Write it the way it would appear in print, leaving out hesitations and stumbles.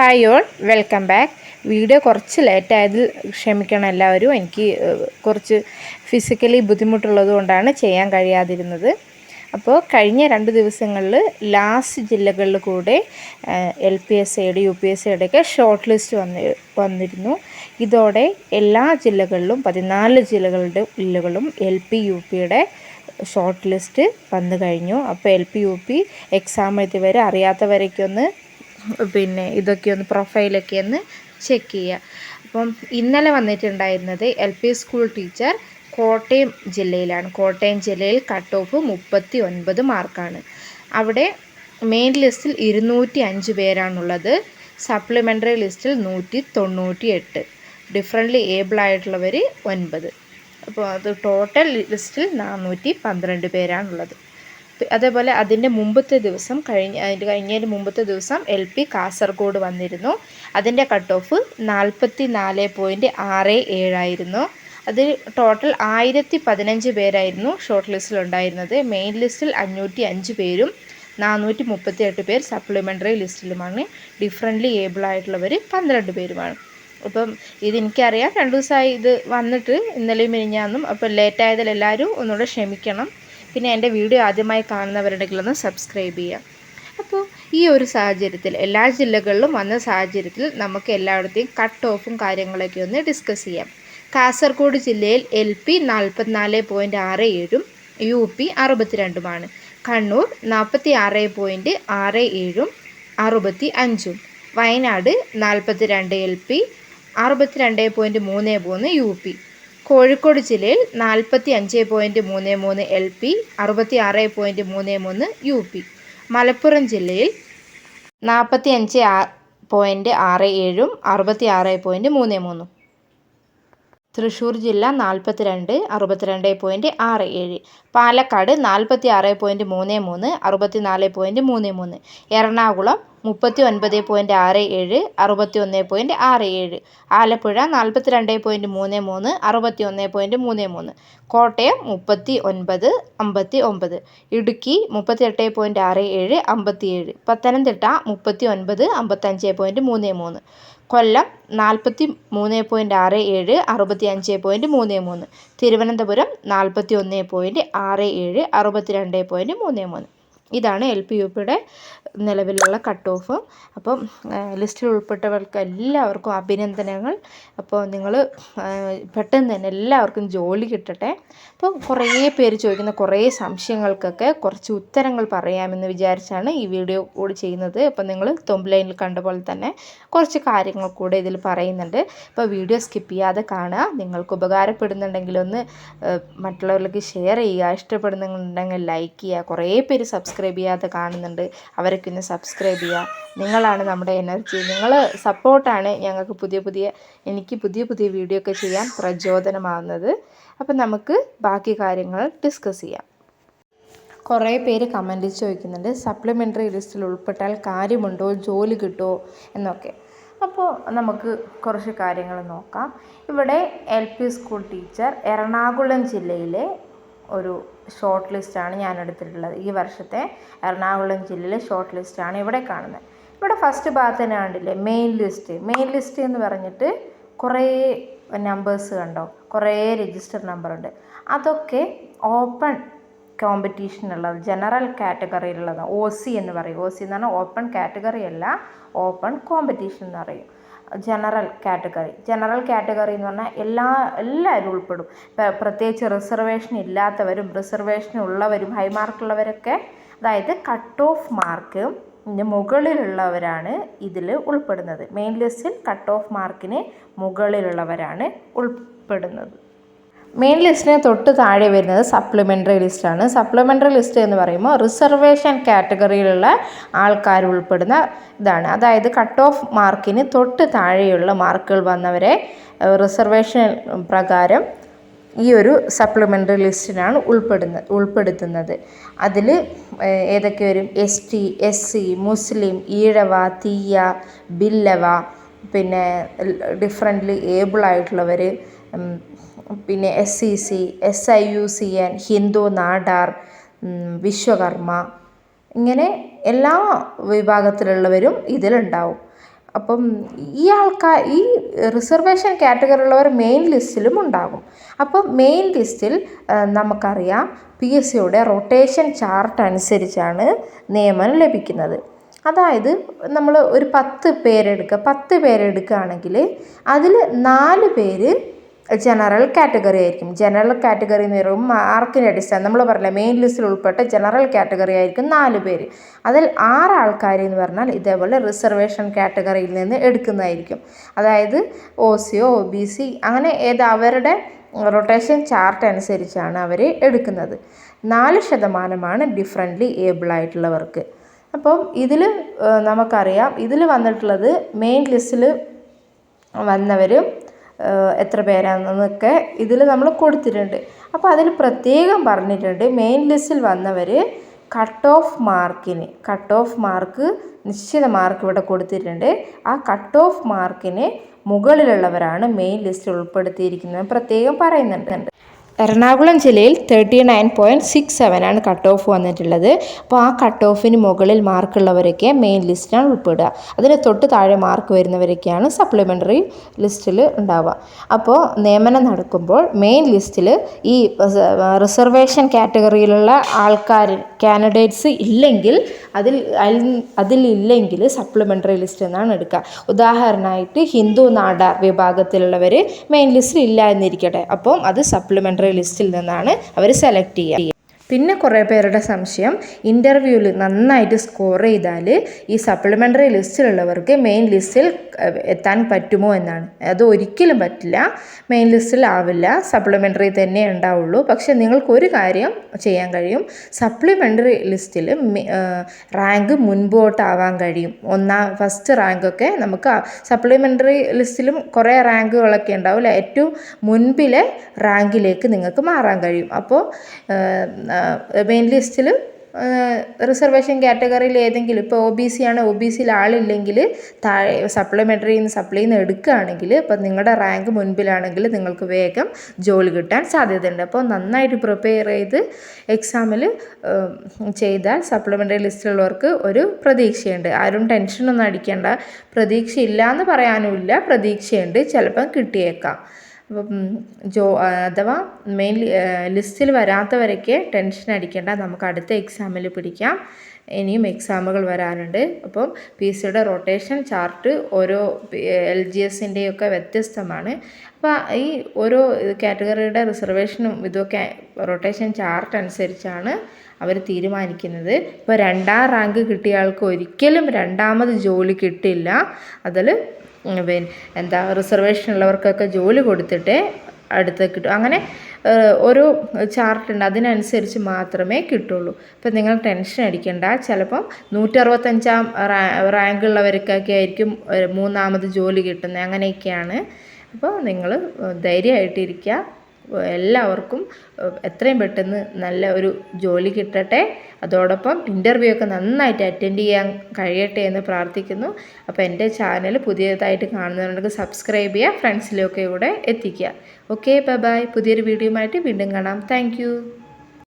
Hi all, welcome back. Video കുറച്ച് ലേറ്റായതിൽ ക്ഷമിക്കണം എല്ലാവരും. എനിക്ക് കുറച്ച് ഫിസിക്കലി ബുദ്ധിമുട്ടുള്ളത് കൊണ്ടാണ് ചെയ്യാൻ കഴിയാതിരുന്നത്. അപ്പോൾ കഴിഞ്ഞ 2 ദിവസങ്ങളിൽ ലാസ്റ്റ് ജില്ലകളിൽ കൂടെ LPSAയുടെ UPSAയുടെയൊക്കെ ഷോർട്ട് ലിസ്റ്റ് വന്നിരുന്നു. ഇതോടെ എല്ലാ ജില്ലകളിലും 14 ജില്ലകളും LP UPയുടെ ഷോർട്ട് ലിസ്റ്റ് വന്നു കഴിഞ്ഞു. അപ്പോൾ LP UP എക്സാം എഴുതിയവരെ അറിയാത്തവരൊക്കെ ഇതൊക്കെ ഒന്ന് പ്രൊഫൈലൊക്കെ ഒന്ന് ചെക്ക് ചെയ്യുക. അപ്പം ഇന്നലെ വന്നിട്ടുണ്ടായിരുന്നത് LP സ്കൂൾ ടീച്ചർ കോട്ടയം ജില്ലയിലാണ്. കോട്ടയം ജില്ലയിൽ കട്ട് ഓഫ് 39 മാർക്കാണ്. അവിടെ മെയിൻ ലിസ്റ്റിൽ 205 പേരാണുള്ളത്. സപ്ലിമെൻ്ററി ലിസ്റ്റിൽ 198, ഡിഫറൻ്റ്ലി ഏബിൾ ആയിട്ടുള്ളവർ 9. അപ്പോൾ അത് ടോട്ടൽ ലിസ്റ്റിൽ 412 പേരാണുള്ളത്. അതേപോലെ അതിൻ്റെ മുമ്പത്തെ ദിവസം കഴിഞ്ഞതിന് മുമ്പത്തെ ദിവസം LP കാസർഗോഡ് വന്നിരുന്നു. അതിൻ്റെ കട്ട് ഓഫ് 44.67 ആയിരുന്നു. അതിൽ ടോട്ടൽ 1015 പേരായിരുന്നു ഷോർട്ട് ലിസ്റ്റിലുണ്ടായിരുന്നത്. മെയിൻ ലിസ്റ്റിൽ 505 പേരും 438 പേർ സപ്ലിമെൻ്ററി ലിസ്റ്റിലുമാണ്. ഡിഫറൻ്റ്ലി ഏബിൾ ആയിട്ടുള്ളവർ 12 പേരുമാണ്. അപ്പം ഇതെനിക്കറിയാം, 2 ദിവസമായി ഇത് വന്നിട്ട്, ഇന്നലെയും മിനിഞ്ഞാന്നും. അപ്പോൾ ലേറ്റായതിൽ എല്ലാവരും ഒന്നുകൂടെ ക്ഷമിക്കണം. പിന്നെ എൻ്റെ വീഡിയോ ആദ്യമായി കാണുന്നവരുണ്ടെങ്കിലൊന്ന് സബ്സ്ക്രൈബ് ചെയ്യാം. അപ്പോൾ ഈ ഒരു സാഹചര്യത്തിൽ, എല്ലാ ജില്ലകളിലും വന്ന സാഹചര്യത്തിൽ നമുക്ക് എല്ലായിടത്തെയും കട്ട് ഓഫും കാര്യങ്ങളൊക്കെ ഒന്ന് ഡിസ്കസ് ചെയ്യാം. കാസർഗോഡ് ജില്ലയിൽ LP 44.67ഉം UP 62ഉമാണ്. Kannur 46.67ഉം 65ഉം. Wayanad 42 LP 62.33 UP. Kozhikode ജില്ലയിൽ 45.33 LP 66.33 UP. മലപ്പുറം ജില്ലയിൽ 45.67ഉം 66.33. തൃശ്ശൂർ ജില്ല 42 62.67. പാലക്കാട് 46.33 64.33. എറണാകുളം 39.67 61.67. ആലപ്പുഴ 42.33 61.33. കോട്ടയം 39 59. ഇടുക്കി 38.67 57. പത്തനംതിട്ട 39 55.33. കൊല്ലം 43.67 65.33. തിരുവനന്തപുരം 41.67 62.33. ഇതാണ് LP UPയുടെ നിലവിലുള്ള കട്ട് ഓഫ്. അപ്പം ലിസ്റ്റിൽ ഉൾപ്പെട്ടവർക്ക് എല്ലാവർക്കും അഭിനന്ദനങ്ങൾ. അപ്പോൾ നിങ്ങൾ പെട്ടെന്ന് തന്നെ എല്ലാവർക്കും ജോലി കിട്ടട്ടെ. അപ്പോൾ കുറേ പേര് ചോദിക്കുന്ന കുറേ സംശയങ്ങൾക്കൊക്കെ കുറച്ച് ഉത്തരങ്ങൾ പറയാമെന്ന് വിചാരിച്ചാണ് ഈ വീഡിയോ കൂടി ചെയ്യുന്നത്. അപ്പോൾ നിങ്ങൾ തംബ്നെയിലിൽ കണ്ട പോലെ തന്നെ കുറച്ച് കാര്യങ്ങൾ കൂടെ ഇതിൽ പറയുന്നുണ്ട്. അപ്പോൾ വീഡിയോ സ്കിപ്പ് ചെയ്യാതെ കാണുക. നിങ്ങൾക്ക് ഉപകാരപ്പെടുന്നുണ്ടെങ്കിൽ ഒന്ന് മറ്റുള്ളവരിലേക്ക് ഷെയർ ചെയ്യുക. ഇഷ്ടപ്പെടുന്നുണ്ടെങ്കിൽ ലൈക്ക് ചെയ്യുക. കുറേ പേര് സബ്സ്ക്രൈബ് ചെയ്യാതെ കാണുന്നുണ്ട്, അവരൊക്കെ ഒന്ന് സബ്സ്ക്രൈബ് ചെയ്യുക. നിങ്ങളാണ് നമ്മുടെ എനർജി, നിങ്ങൾ സപ്പോർട്ടാണ് ഞങ്ങൾക്ക് എനിക്ക് പുതിയ വീഡിയോ ഒക്കെ ചെയ്യാൻ പ്രചോദനമാകുന്നത്. അപ്പം നമുക്ക് ബാക്കി കാര്യങ്ങൾ ഡിസ്കസ് ചെയ്യാം. കുറേ പേര് കമൻറ്റിൽ ചോദിക്കുന്നുണ്ട്, സപ്ലിമെൻ്ററി ലിസ്റ്റിൽ ഉൾപ്പെട്ടാൽ കാര്യമുണ്ടോ, ജോലി കിട്ടുമോ എന്നൊക്കെ. അപ്പോൾ നമുക്ക് കുറച്ച് കാര്യങ്ങൾ നോക്കാം. ഇവിടെ LP സ്കൂൾ ടീച്ചർ എറണാകുളം ജില്ലയിലെ ഒരു ഷോർട്ട് ലിസ്റ്റാണ് ഞാൻ എടുത്തിട്ടുള്ളത്. ഈ വർഷത്തെ എറണാകുളം ജില്ലയിലെ ഷോർട്ട് ലിസ്റ്റാണ് ഇവിടെ കാണുന്നത്. ഇവിടെ ഫസ്റ്റ് ഭാഗത്ത് തന്നെ കണ്ടില്ലേ മെയിൻ ലിസ്റ്റ് എന്ന് പറഞ്ഞിട്ട് കുറേ നമ്പേഴ്സ് കണ്ടോ, കുറേ രജിസ്റ്റർ നമ്പറുണ്ട്. അതൊക്കെ ഓപ്പൺ കോമ്പറ്റീഷനുള്ളത്, ജനറൽ കാറ്റഗറിയിലുള്ളത്. OC എന്ന് പറയും. OC എന്ന് പറഞ്ഞാൽ ഓപ്പൺ കാറ്റഗറി അല്ല, ഓപ്പൺ കോമ്പറ്റീഷൻ എന്ന് പറയും. ജനറൽ കാറ്റഗറി എന്ന് പറഞ്ഞാൽ എല്ലാവരും ഉൾപ്പെടും. പ്രത്യേകിച്ച് റിസർവേഷൻ ഇല്ലാത്തവരും റിസർവേഷൻ ഉള്ളവരും ഹൈ മാർക്കുള്ളവരൊക്കെ, അതായത് കട്ട് ഓഫ് മാർക്ക് മുകളിലുള്ളവരാണ് ഇതിൽ ഉൾപ്പെടുന്നത്. മെയിൻ ലിസ്റ്റിൽ കട്ട് ഓഫ് മാർക്കിന് മുകളിലുള്ളവരാണ് ഉൾപ്പെടുന്നത്. മെയിൻ ലിസ്റ്റിന് തൊട്ട് താഴെ വരുന്നത് സപ്ലിമെൻ്ററി ലിസ്റ്റാണ്. സപ്ലിമെൻ്ററി ലിസ്റ്റ് എന്ന് പറയുമ്പോൾ റിസർവേഷൻ കാറ്റഗറിയിലുള്ള ആൾക്കാർ ഉൾപ്പെടുന്ന ഇതാണ്. അതായത് കട്ട് ഓഫ് മാർക്കിന് തൊട്ട് താഴെയുള്ള മാർക്കുകൾ വന്നവരെ റിസർവേഷൻ പ്രകാരം ഈ ഒരു സപ്ലിമെൻ്ററി ലിസ്റ്റിനാണ് ഉൾപ്പെടുത്തുന്നത്. അതിൽ ഏതൊക്കെ വരും? ST SC മുസ്ലിം ഈഴവ തീയ ബില്ലവ, പിന്നെ ഡിഫറൻ്റ്ലി ഏബിൾ ആയിട്ടുള്ളവർ, പിന്നെ SCC SIUCN ഹിന്ദു നാടാർ വിശ്വകർമ്മ, ഇങ്ങനെ എല്ലാ വിഭാഗത്തിലുള്ളവരും ഇതിലുണ്ടാവും. അപ്പം ഈ റിസർവേഷൻ കാറ്റഗറി ഉള്ളവർ മെയിൻ ലിസ്റ്റിലും ഉണ്ടാകും. അപ്പം മെയിൻ ലിസ്റ്റിൽ നമുക്കറിയാം PSCയുടെ റൊട്ടേഷൻ ചാർട്ട് അനുസരിച്ചാണ് നിയമനം ലഭിക്കുന്നത്. അതായത് നമ്മൾ ഒരു 10 പേരെടുക്കുകയാണെങ്കിൽ അതിൽ 4 പേര് ജനറൽ കാറ്റഗറി ആയിരിക്കും. ജനറൽ കാറ്റഗറി എന്ന് പറയുമ്പോൾ മാർക്കിൻ്റെ അടിസ്ഥാനം നമ്മൾ പറഞ്ഞില്ല, മെയിൻ ലിസ്റ്റിൽ ഉൾപ്പെട്ട ജനറൽ കാറ്റഗറി ആയിരിക്കും 4 പേര്. അതിൽ 6 ആൾക്കാർ എന്ന് പറഞ്ഞാൽ ഇതേപോലെ റിസർവേഷൻ കാറ്റഗറിയിൽ നിന്ന് എടുക്കുന്നതായിരിക്കും. അതായത് OCO OBC അങ്ങനെ അവരുടെ റൊട്ടേഷൻ ചാർട്ട് അനുസരിച്ചാണ് അവർ എടുക്കുന്നത്. 4% ഡിഫറൻ്റ്ലി ഏബിൾ ആയിട്ടുള്ളവർക്ക്. അപ്പം ഇതിൽ നമുക്കറിയാം, ഇതിൽ വന്നിട്ടുള്ളത് മെയിൻ ലിസ്റ്റിൽ വന്നവർ എത്ര പേരാണെന്നൊക്കെ ഇതിൽ നമ്മൾ കൊടുത്തിട്ടുണ്ട്. അപ്പോൾ അതിൽ പ്രത്യേകം പറഞ്ഞിട്ടുണ്ട് മെയിൻ ലിസ്റ്റിൽ വന്നവർ കട്ട് ഓഫ് മാർക്ക് നിശ്ചിത മാർക്ക് ഇവിടെ കൊടുത്തിട്ടുണ്ട്. ആ കട്ട് ഓഫ് മാർക്കിന് മുകളിലുള്ളവരാണ് മെയിൻ ലിസ്റ്റിൽ ഉൾപ്പെടുത്തിയിരിക്കുന്നത് പ്രത്യേകം പറയുന്നുണ്ട്. എറണാകുളം ജില്ലയിൽ 39.67 കട്ട് ഓഫ് വന്നിട്ടുള്ളത്. അപ്പോൾ ആ കട്ട് ഓഫിന് മുകളിൽ മാർക്കുള്ളവരൊക്കെ മെയിൻ ലിസ്റ്റിലാണ് ഉൾപ്പെടുക. അതിന് തൊട്ട് താഴെ മാർക്ക് വരുന്നവരൊക്കെയാണ് സപ്ലിമെൻ്ററി ലിസ്റ്റിൽ ഉണ്ടാവുക. അപ്പോൾ നിയമനം നടക്കുമ്പോൾ മെയിൻ ലിസ്റ്റിൽ ഈ റിസർവേഷൻ കാറ്റഗറിയിലുള്ള കാൻഡിഡേറ്റ്സ് ഇല്ലെങ്കിൽ അതിലില്ലെങ്കിൽ സപ്ലിമെൻ്ററി ലിസ്റ്റ് എന്നാണ് എടുക്കുക. ഉദാഹരണമായിട്ട് ഹിന്ദു നാടാർ വിഭാഗത്തിലുള്ളവർ മെയിൻ ലിസ്റ്റിൽ ഇല്ല എന്നിരിക്കട്ടെ, അപ്പം അത് സപ്ലിമെൻ്ററി ലിസ്റ്റിൽ നിന്നാണ് അവർ സെലക്ട് ചെയ്യുക. പിന്നെ കുറേ പേരുടെ സംശയം, ഇൻ്റർവ്യൂവിൽ നന്നായിട്ട് സ്കോർ ചെയ്താൽ ഈ സപ്ലിമെൻ്ററി ലിസ്റ്റിലുള്ളവർക്ക് മെയിൻ ലിസ്റ്റിൽ എത്താൻ പറ്റുമോ എന്നാണ്. അത് ഒരിക്കലും പറ്റില്ല, മെയിൻ ലിസ്റ്റിൽ ആവില്ല, സപ്ലിമെൻ്ററി തന്നെ ഉണ്ടാവുള്ളൂ. പക്ഷേ നിങ്ങൾക്കൊരു കാര്യം ചെയ്യാൻ കഴിയും, സപ്ലിമെൻ്ററി ലിസ്റ്റിൽ റാങ്ക് മുൻപോട്ടാവാൻ കഴിയും. ഫസ്റ്റ് റാങ്കൊക്കെ നമുക്ക് സപ്ലിമെൻ്ററി ലിസ്റ്റിലും കുറേ റാങ്കുകളൊക്കെ ഉണ്ടാവില്ല, ഏറ്റവും മുൻപിലെ റാങ്കിലേക്ക് നിങ്ങൾക്ക് മാറാൻ കഴിയും. അപ്പോൾ മെയിൻ ലിസ്റ്റിൽ റിസർവേഷൻ കാറ്റഗറിയിൽ ഏതെങ്കിലും, ഇപ്പോൾ OBC ആണ്, OBCയിൽ ആളില്ലെങ്കിൽ താഴെ സപ്ലിമെൻ്ററിയിൽ നിന്ന് എടുക്കുകയാണെങ്കിൽ ഇപ്പം നിങ്ങളുടെ റാങ്ക് മുൻപിലാണെങ്കിൽ നിങ്ങൾക്ക് വേഗം ജോലി കിട്ടാൻ സാധ്യതയുണ്ട്. അപ്പോൾ നന്നായിട്ട് പ്രിപ്പയർ ചെയ്ത് എക്സാമിൽ ചെയ്താൽ സപ്ലിമെൻ്ററി ലിസ്റ്റിലുള്ളവർക്ക് ഒരു പ്രതീക്ഷയുണ്ട്. ആരും ടെൻഷനൊന്നും അടിക്കേണ്ട, പ്രതീക്ഷയില്ല എന്ന് പറയാനുമില്ല, പ്രതീക്ഷയുണ്ട്, ചിലപ്പം കിട്ടിയേക്കാം. അപ്പം അഥവാ മെയിൻ ലിസ്റ്റിൽ വരാത്തവരൊക്കെ ടെൻഷൻ അടിക്കേണ്ട, നമുക്ക് അടുത്ത എക്സാമിൽ പിടിക്കാം. ഇനിയും എക്സാമുകൾ വരാനുണ്ട്. അപ്പം PSCയുടെ റൊട്ടേഷൻ ചാർട്ട് ഓരോ LGSൻ്റെയൊക്കെ വ്യത്യസ്തമാണ്. അപ്പോൾ ഈ ഓരോ കാറ്റഗറിയുടെ റിസർവേഷനും ഇതൊക്കെ റൊട്ടേഷൻ ചാർട്ട് അനുസരിച്ചാണ് അവർ തീരുമാനിക്കുന്നത്. ഇപ്പോൾ 2ാം റാങ്ക് കിട്ടിയ ആൾക്ക് ഒരിക്കലും രണ്ടാമത് ജോലി കിട്ടില്ല. അതിൽ റിസർവേഷൻ ഉള്ളവർക്കൊക്കെ ജോലി കൊടുത്തിട്ട് അടുത്ത് കിട്ടും. അങ്ങനെ ഒരു ചാർട്ടുണ്ട്, അതിനനുസരിച്ച് മാത്രമേ കിട്ടുള്ളൂ. അപ്പം നിങ്ങൾ ടെൻഷൻ അടിക്കേണ്ട, ചിലപ്പം 165ാം റാങ്കുള്ളവർക്കൊക്കെ ആയിരിക്കും 3ാമത് ജോലി കിട്ടുന്നത്, അങ്ങനെയൊക്കെയാണ്. അപ്പോൾ നിങ്ങൾ ധൈര്യമായിട്ടിരിക്കുക. എല്ലാവർക്കും എത്രയും പെട്ടെന്ന് നല്ല ഒരു ജോലി കിട്ടട്ടെ. അതോടൊപ്പം ഇൻ്റർവ്യൂ ഒക്കെ നന്നായിട്ട് അറ്റൻഡ് ചെയ്യാൻ കഴിയട്ടെ എന്ന് പ്രാർത്ഥിക്കുന്നു. അപ്പോൾ എൻ്റെ ചാനൽ പുതിയതായിട്ട് കാണുന്നവർക്ക് സബ്സ്ക്രൈബ് ചെയ്യുക, ഫ്രണ്ട്സിലൊക്കെ കൂടെ എത്തിക്കുക. Okay, bye. പുതിയൊരു വീഡിയോയുമായിട്ട് വീണ്ടും കാണാം. താങ്ക്